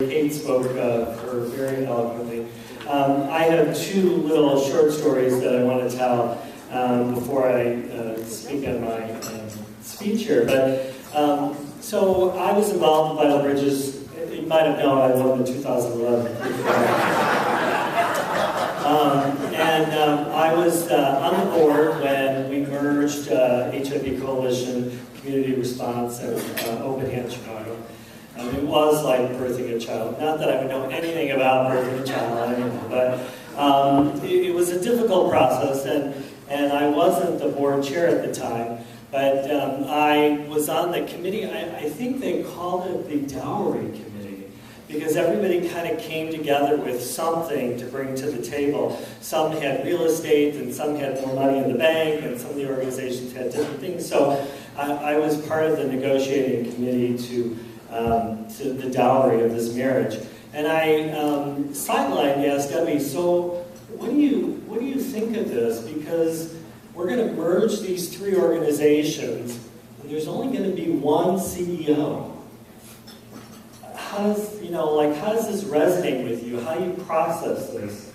Kate spoke her very eloquently. I have two little short stories that I want to tell before I speak on my speech here. But so I was involved in Vital Bridges. You might have known I won the 2011. I was on the board when we merged HIV Coalition, Community Response, and Open Hand Chicago. It was like birthing a child. Not that I would know anything about birthing a child anymore, but it was a difficult process, and I wasn't the board chair at the time, but I was on the committee. I think they called it the Dowry Committee, because everybody kind of came together with something to bring to the table. Some had real estate, and some had more money in the bank, and some of the organizations had different things. So I was part of the negotiating committee to the dowry of this marriage. And I sidelined asked Debbie, so what do you think of this? Because we're going to merge these three organizations, and there's only going to be one CEO. How does this resonate with you? How do you process this?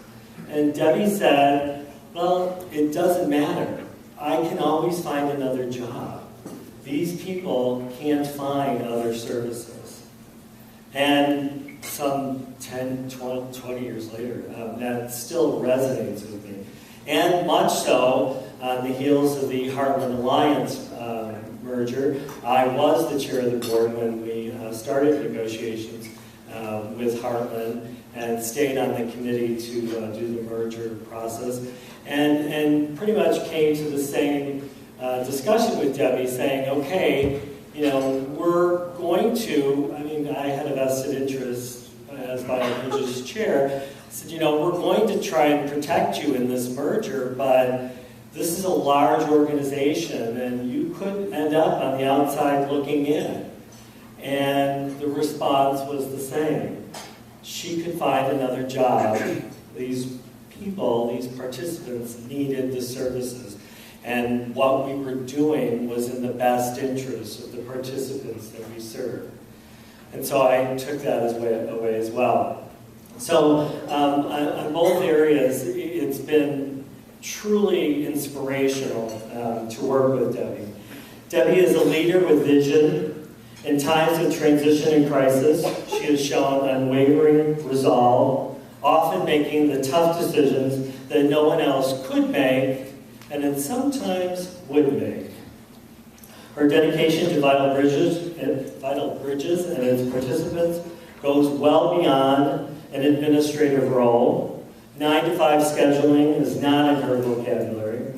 And Debbie said, well, it doesn't matter. I can always find another job. These people can't find other services. And some 10, 20 years later, that still resonates with me. And much so, on the heels of the Heartland Alliance merger, I was the chair of the board when we started negotiations with Heartland and stayed on the committee to do the merger process. And pretty much came to the same discussion with Debbie, saying, okay, we're going to, I had a vested interest as Vital Bridges chair. I said, we're going to try and protect you in this merger, but this is a large organization, and you could end up on the outside looking in. And the response was the same. She could find another job. These people, these participants, needed the services. And what we were doing was in the best interest of the participants that we serve. And so I took that away as well. So on both areas, it's been truly inspirational to work with Debbie. Debbie is a leader with vision. In times of transition and crisis, she has shown unwavering resolve, often making the tough decisions that no one else could make, and then sometimes would make. Her dedication to Vital Bridges and its participants goes well beyond an administrative role. 9-to-5 scheduling is not in her vocabulary.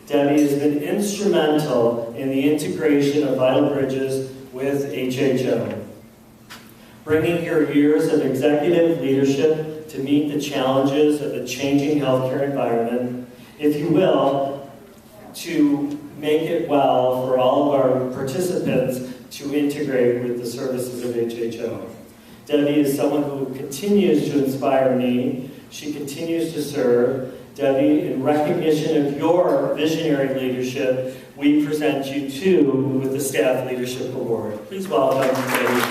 Debbie has been instrumental in the integration of Vital Bridges with HHO, bringing her years of executive leadership to meet the challenges of a changing healthcare environment, if you will, to make it well for all of our participants to integrate with the services of HHO. Debbie is someone who continues to inspire me. She continues to serve. Debbie, in recognition of your visionary leadership, we present you too with the Staff Leadership Award. Please welcome Debbie.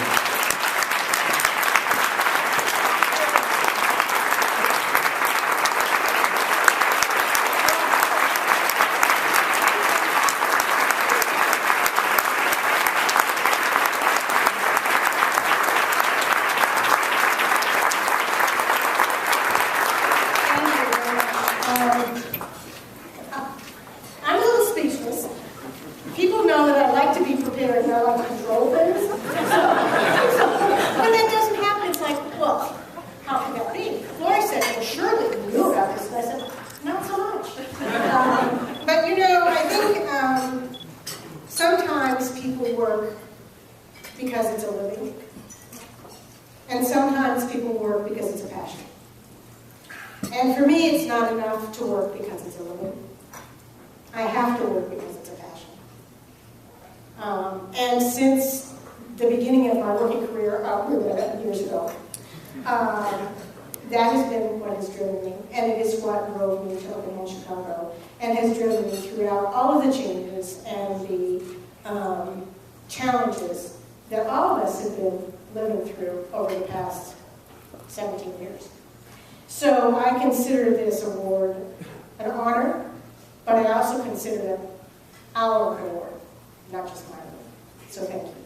And since the beginning of my working career, years ago, that has been what has driven me, and it is what drove me to Open Hand Chicago, and has driven me throughout all of the changes and the challenges that all of us have been living through over the past 17 years. So I consider this award an honor, but I also consider it our award, not just my award. So thank you.